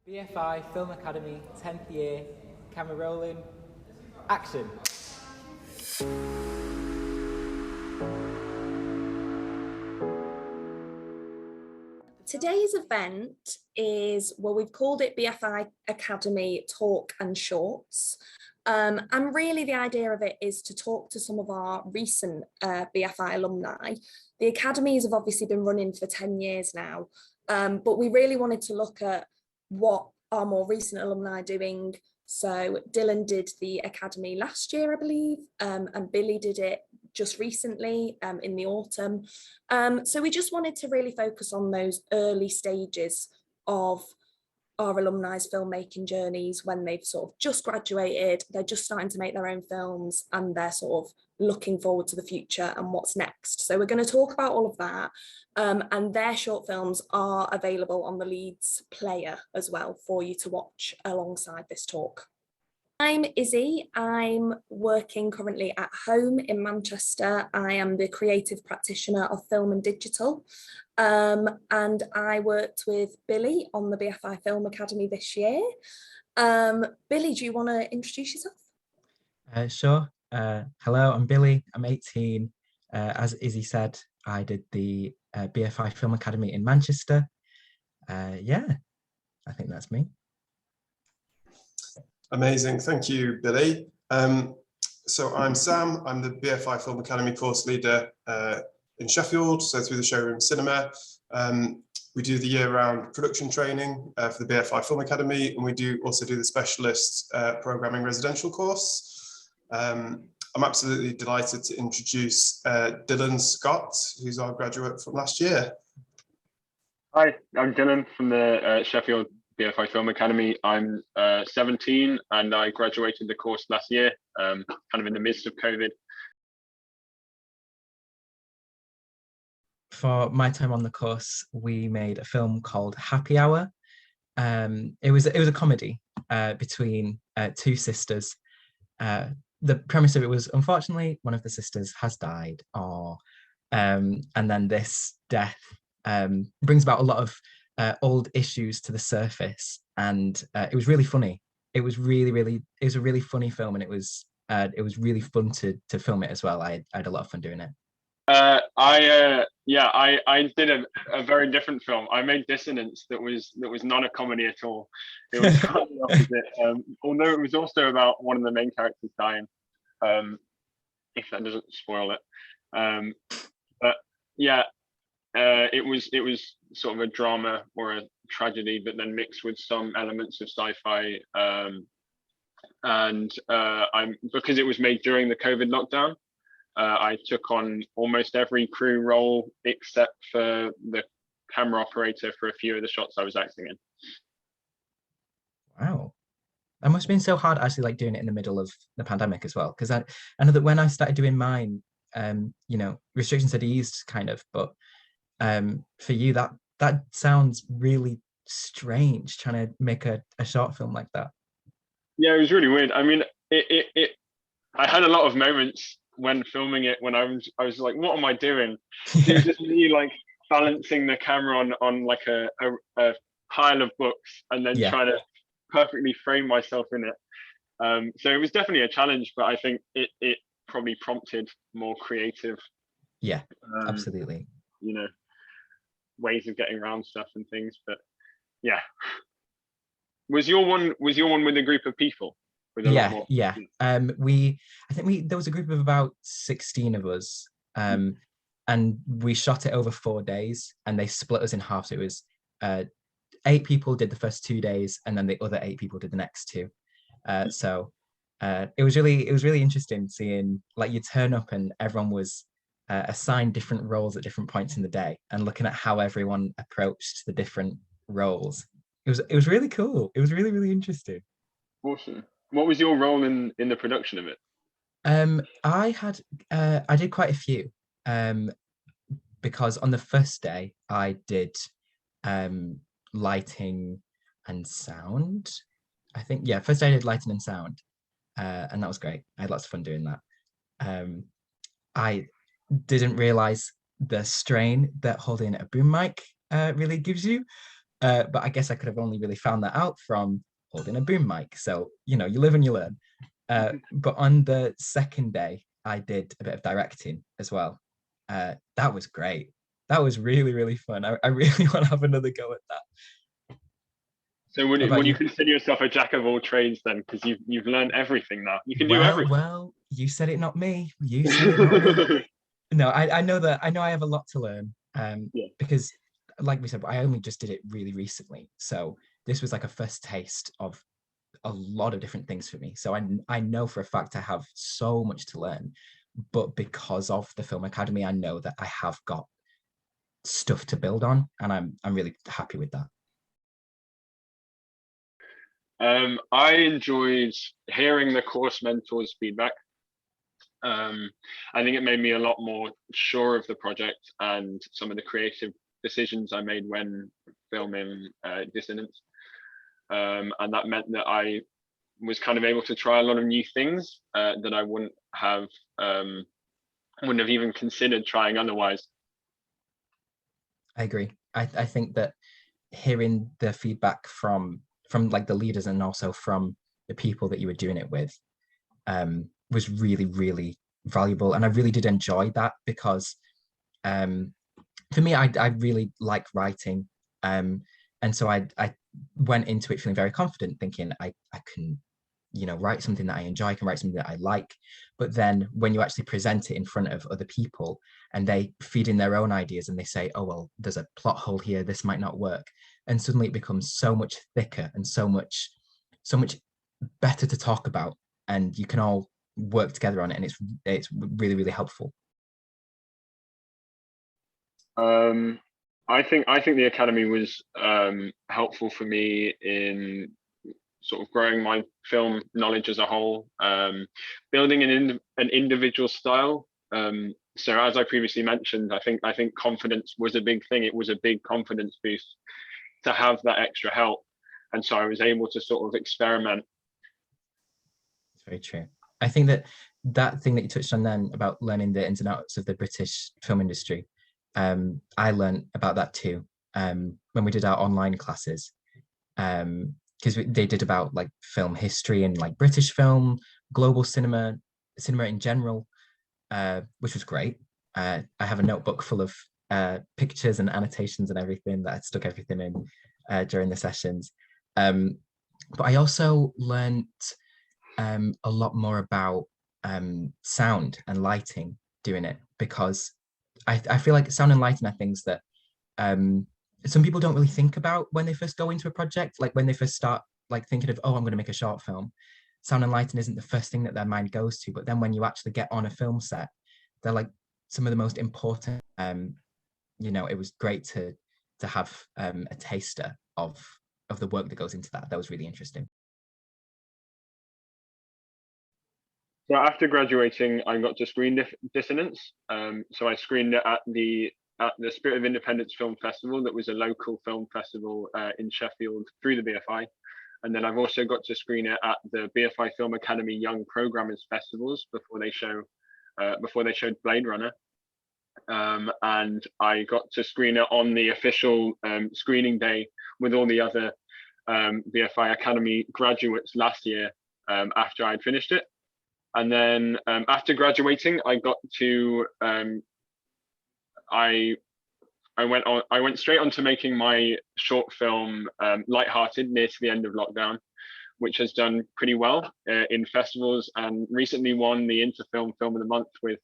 BFI Film Academy, 10th year, camera rolling, action. Today's event is, well, we've called it BFI Academy Talk and Shorts. And really the idea of it is to talk to some of our recent BFI alumni. The academies have obviously been running for 10 years now, but we really wanted to look at what our more recent alumni are doing. So Dylan did the academy last year, I believe, and Billy did it just recently in the autumn. So we just wanted to really focus on those early stages of our alumni's filmmaking journeys when they've sort of just graduated, they're just starting to make their own films and they're sort of looking forward to the future and what's next. So we're going to talk about all of that, and their short films are available on the Leeds player as well for you to watch alongside this talk. I'm Izzy. I'm working currently at home in Manchester. I am the creative practitioner of film and digital. And I worked with Billy on the BFI Film Academy this year. Billy, do you want to introduce yourself? Sure. Hello, I'm Billy. I'm 18. As Izzy said, I did the BFI Film Academy in Manchester. Yeah, I think that's me. Amazing, thank you, Billy. So I'm Sam, I'm the BFI Film Academy course leader in Sheffield, so through the showroom cinema. We do the year-round production training for the BFI Film Academy, and we also do the specialist programming residential course. I'm absolutely delighted to introduce Dylan Scott, who's our graduate from last year. Hi, I'm Dylan from the Sheffield BFI Film Academy. I'm 17 and I graduated the course last year, kind of in the midst of COVID. For my time on the course, we made a film called Happy Hour. It was a comedy between two sisters. The premise of it was, unfortunately, one of the sisters has died, and then this death brings about a lot of old issues to the surface, and it was really funny. It was a really funny film, and it was really fun to film it as well. I had a lot of fun doing it. I did a very different film. I made Dissonance that was not a comedy at all. It was quite the opposite. Although it was also about one of the main characters dying. If that doesn't spoil it. But yeah, it was sort of a drama or a tragedy, but then mixed with some elements of sci-fi. Because it was made during the COVID lockdown, I took on almost every crew role except for the camera operator for a few of the shots I was acting in. Wow. That must have been so hard actually, like doing it in the middle of the pandemic as well. Because I know that when I started doing mine, restrictions had eased kind of, but for you that sounds really strange, trying to make a short film like that. Yeah, it was really weird. I mean, I had a lot of moments when filming it when I was like, what am I doing? It was just me like balancing the camera on like a pile of books and then trying to perfectly frame myself in it. So it was definitely a challenge, but I think it probably prompted more creative. Yeah, absolutely. Ways of getting around stuff and things. But yeah. Was your one with a group of people? Yeah. I think there was a group of about 16 of us, and we shot it over 4 days, and they split us in half. So it was 8 people did the first 2 days, and then the other 8 people did the next 2. So it was really interesting seeing, like, you turn up and everyone was assigned different roles at different points in the day, and looking at how everyone approached the different roles. It was really cool. It was really, really interesting. Awesome. What was your role in the production of it? I did quite a few, because on the first day I did lighting and sound. I think, yeah, first day I did lighting and sound, and that was great. I had lots of fun doing that. I didn't realize the strain that holding a boom mic really gives you. But I guess I could have only really found that out from holding a boom mic. So, you know, you live and you learn. But on the second day, I did a bit of directing as well. That was great. That was really, really fun. I really want to have another go at that. So would you consider yourself a jack of all trades then? Because you've learned everything now. You can do everything. Well, you said it, not me. You said it, not me. No, I know that. I know I have a lot to learn. Because, like we said, I only just did it really recently. So this was like a first taste of a lot of different things for me. So I know for a fact I have so much to learn. But because of the Film Academy, I know that I have got stuff to build on, and I'm really happy with that. I enjoyed hearing the course mentors' feedback. I think it made me a lot more sure of the project and some of the creative decisions I made when filming Dissonance. And that meant that I was kind of able to try a lot of new things that I wouldn't have even considered trying otherwise. I agree. I think that hearing the feedback from like the leaders and also from the people that you were doing it with was really, really valuable. And I really did enjoy that because for me, I really like writing. And so I went into it feeling very confident, thinking I can, you know, write something that I enjoy, I can write something that I like. But then when you actually present it in front of other people and they feed in their own ideas and they say, oh, well, there's a plot hole here, this might not work. And suddenly it becomes so much thicker and so much better to talk about. And you can all work together on it. And it's really, really helpful. I think the Academy was helpful for me in sort of growing my film knowledge as a whole, building an individual style. So as I previously mentioned, I think confidence was a big thing. It was a big confidence boost to have that extra help, and so I was able to sort of experiment. It's very true. I think that thing that you touched on then about learning the ins and outs of the British film industry, I learned about that too when we did our online classes. Because they did about like film history and like British film, global cinema in general, which was great. I have a notebook full of pictures and annotations and everything that I stuck everything in during the sessions. But I also learned a lot more about sound and lighting doing it, because I feel like sound and lighting are things that some people don't really think about when they first go into a project. Like when they first start like thinking of, oh, I'm going to make a short film, sound and lighting isn't the first thing that their mind goes to. But then when you actually get on a film set, they're like some of the most important. You know, it was great to have a taster of the work that goes into that. That was really interesting. So after graduating, I got to screen Dissonance. So I screened it at the Spirit of Independence Film Festival, that was a local film festival in Sheffield through the BFI. And then I've also got to screen it at the BFI Film Academy Young Programmers Festivals before they showed Blade Runner. And I got to screen it on the official screening day with all the other BFI Academy graduates last year after I'd finished it. And then after graduating, I got to I went straight on to making my short film Lighthearted, near to the end of lockdown, which has done pretty well in festivals, and recently won the Interfilm Film of the Month with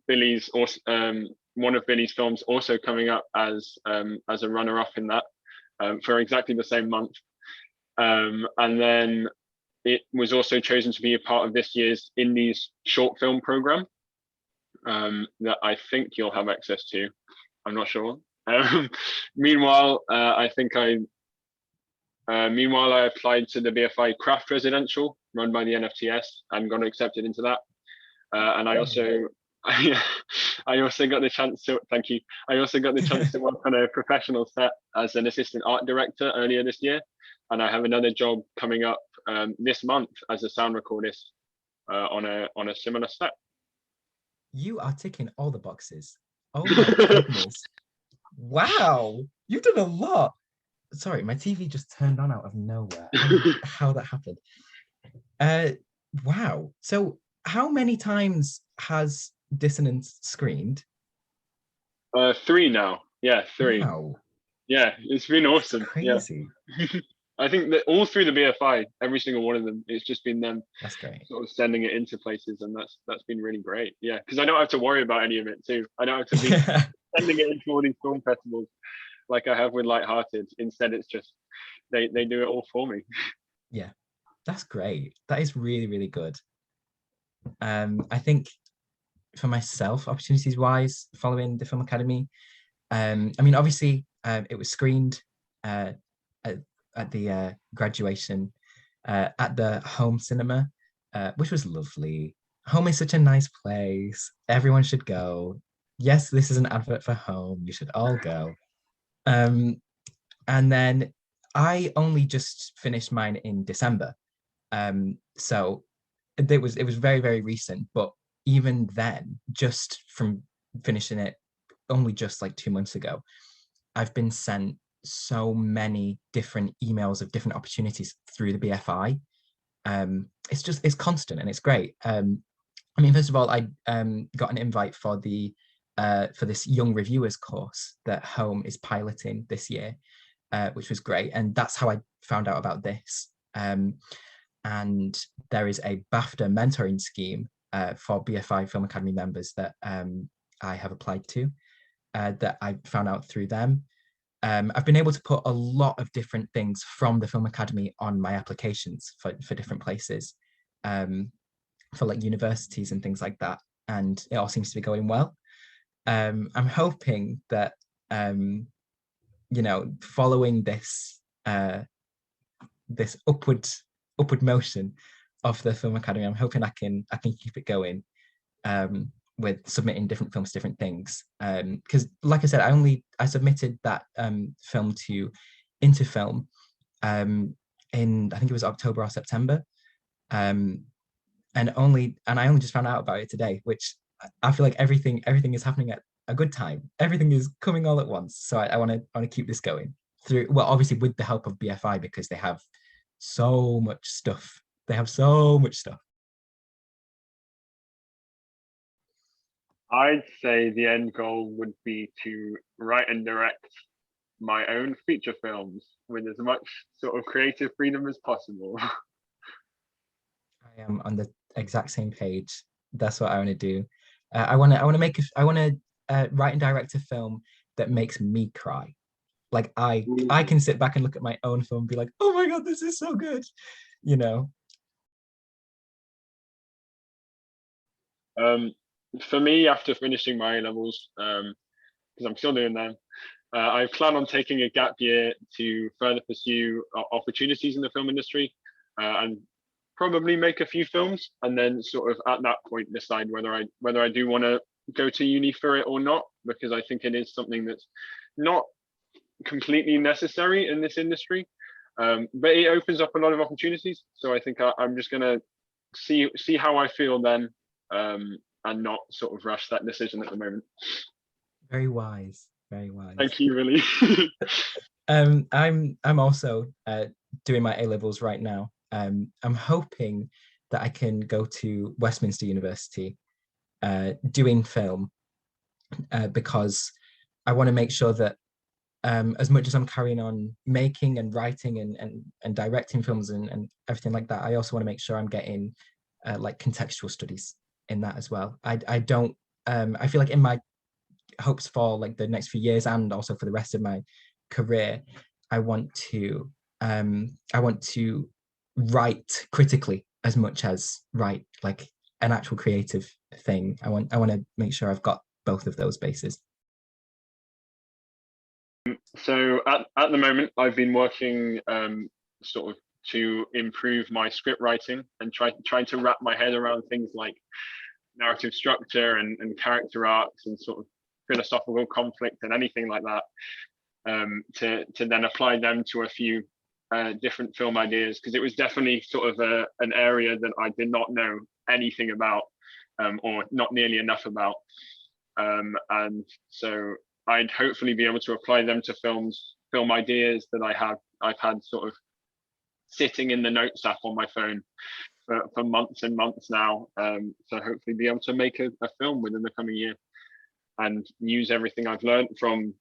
Billy's one of Billy's films also coming up as a runner-up in that for exactly the same month. And then it was also chosen to be a part of this year's Indies short film program that I think you'll have access to. I'm not sure. Meanwhile, I applied to the BFI Craft Residential run by the NFTS and got accepted into that. And I also got the chance to, thank you. I also got the chance to work on a professional set as an assistant art director earlier this year. And I have another job coming up this month as a sound recordist on a similar set. You are ticking all the boxes. Oh my goodness. Wow, you've done a lot. Sorry, my TV just turned on out of nowhere. How that happened. Uh, wow. So how many times has Dissonance screened? 3 now. Yeah, 3. Wow, Yeah, it's been that's awesome. Yeah. crazy. I think that all through the BFI, every single one of them, it's just been them That's great. sort of sending it into places, and that's been really great. Yeah, because I don't have to worry about any of it too. I don't have to be sending it into all these film festivals like I have with Lighthearted. Instead, it's just they do it all for me. Yeah, that's great. That is really, really good. I think for myself, opportunities wise, following the Film Academy, I mean, obviously, it was screened uh, at the graduation at the home cinema, which was lovely. Home is such a nice place. Everyone should go. Yes, this is an advert for home. You should all go. Um, and then I only just finished mine in December. So it was very, very recent, but even then, just from finishing it only just like 2 months ago, I've been sent so many different emails of different opportunities through the BFI. It's constant and it's great. I mean, first of all, I got an invite for this young reviewers course that Home is piloting this year, which was great, and that's how I found out about this. And there is a BAFTA mentoring scheme for BFI Film Academy members that I have applied to, that I found out through them. I've been able to put a lot of different things from the Film Academy on my applications for different places, for like universities and things like that. And it all seems to be going well. I'm hoping that, following this upward motion of the Film Academy, I'm hoping I can keep it going, with submitting different films, different things. Because like I said, I submitted that film to Into Film in, I think it was October or September. And I only just found out about it today, which I feel like everything is happening at a good time. Everything is coming all at once. So I want to keep this going through, well, obviously with the help of BFI, because they have so much stuff. They have so much stuff. I'd say the end goal would be to write and direct my own feature films with as much sort of creative freedom as possible. I am on the exact same page. That's what I want to do. I want to write and direct a film that makes me cry. Like I can sit back and look at my own film and be like, oh my god, this is so good, you know. For me, after finishing my A levels, because I'm still doing them, I plan on taking a gap year to further pursue opportunities in the film industry, and probably make a few films, and then sort of at that point decide whether I do want to go to uni for it or not, because I think it is something that's not completely necessary in this industry, but it opens up a lot of opportunities. So I think I'm just gonna see how I feel then, and not sort of rush that decision at the moment. Very wise, very wise. Thank you, really. I'm also doing my A levels right now. I'm hoping that I can go to Westminster University, doing film, because I want to make sure that, as much as I'm carrying on making and writing and directing films and everything like that, I also want to make sure I'm getting like contextual studies in that as well. I don't I feel like in my hopes for like the next few years and also for the rest of my career, I want to write critically as much as write like an actual creative thing. I want to make sure I've got both of those bases. So at the moment, I've been working sort of to improve my script writing and trying to wrap my head around things like narrative structure and character arcs and sort of philosophical conflict and anything like that, to then apply them to a few different film ideas, because it was definitely sort of an area that I did not know anything about, or not nearly enough about, and so I'd hopefully be able to apply them to film ideas that I've had sort of sitting in the notes app on my phone for months and months now. So hopefully be able to make a film within the coming year and use everything I've learned from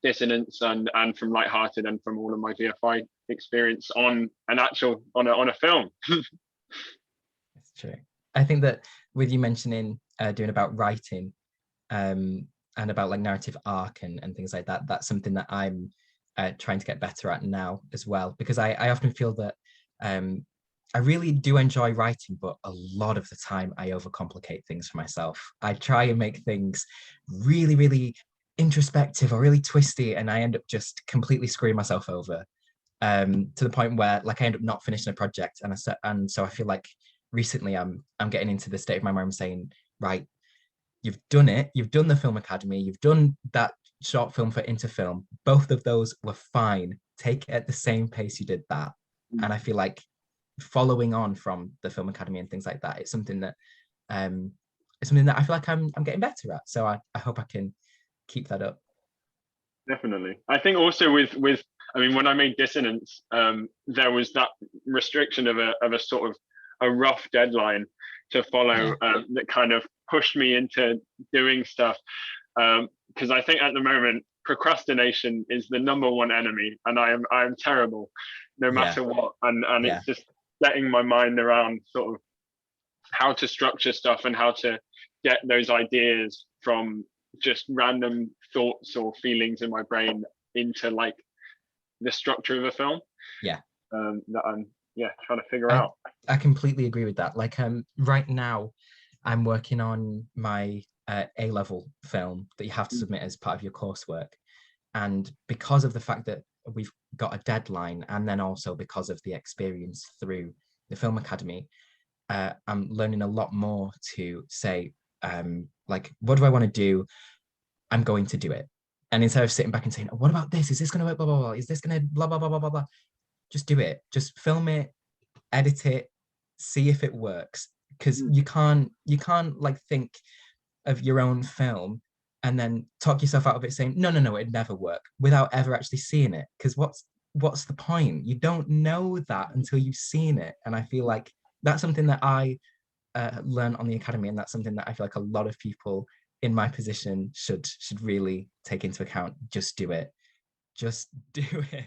Dissonance and from Lighthearted and from all of my BFI experience on a film. That's true. I think that with you mentioning doing about writing and about like narrative arc and things like that, that's something that I'm trying to get better at now as well, because I often feel that I really do enjoy writing, but a lot of the time I overcomplicate things for myself. I try and make things really, really introspective or really twisty, and I end up just completely screwing myself over to the point where like I end up not finishing a project. And so I feel like recently I'm getting into the state of my mind saying, right, you've done it, you've done the Film Academy, you've done that short film for Interfilm, both of those were fine, take it at the same pace you did that. And I feel like following on from the Film Academy and things like that, it's something that I feel like I'm getting better at, so I hope I can keep that up. Definitely. I think also with I mean, when I made Dissonance, there was that restriction of a sort of a rough deadline to follow that kind of pushed me into doing stuff, because I think at the moment procrastination is the #1 enemy, and I am terrible no matter what, and it's just letting my mind around sort of how to structure stuff and how to get those ideas from just random thoughts or feelings in my brain into like the structure of a film. That I'm trying to figure out. I completely agree with that. Like right now I'm working on my A-level film that you have to submit as part of your coursework, and because of the fact that we've got a deadline, and then also because of the experience through the Film Academy, I'm learning a lot more to say like, what do I want to do? I'm going to do it. And instead of sitting back and saying, oh, what about this? Is this going to work? Blah, blah, blah. Is this going to blah, blah, blah, blah, blah, blah. Just do it. Just film it, edit it, see if it works. Because you can't like think of your own film and then talk yourself out of it saying, no, it'd never work, without ever actually seeing it. Because what's the point? You don't know that until you've seen it. And I feel like that's something that I learn on the Academy, and that's something that I feel like a lot of people in my position should really take into account. Just do it. Just do it.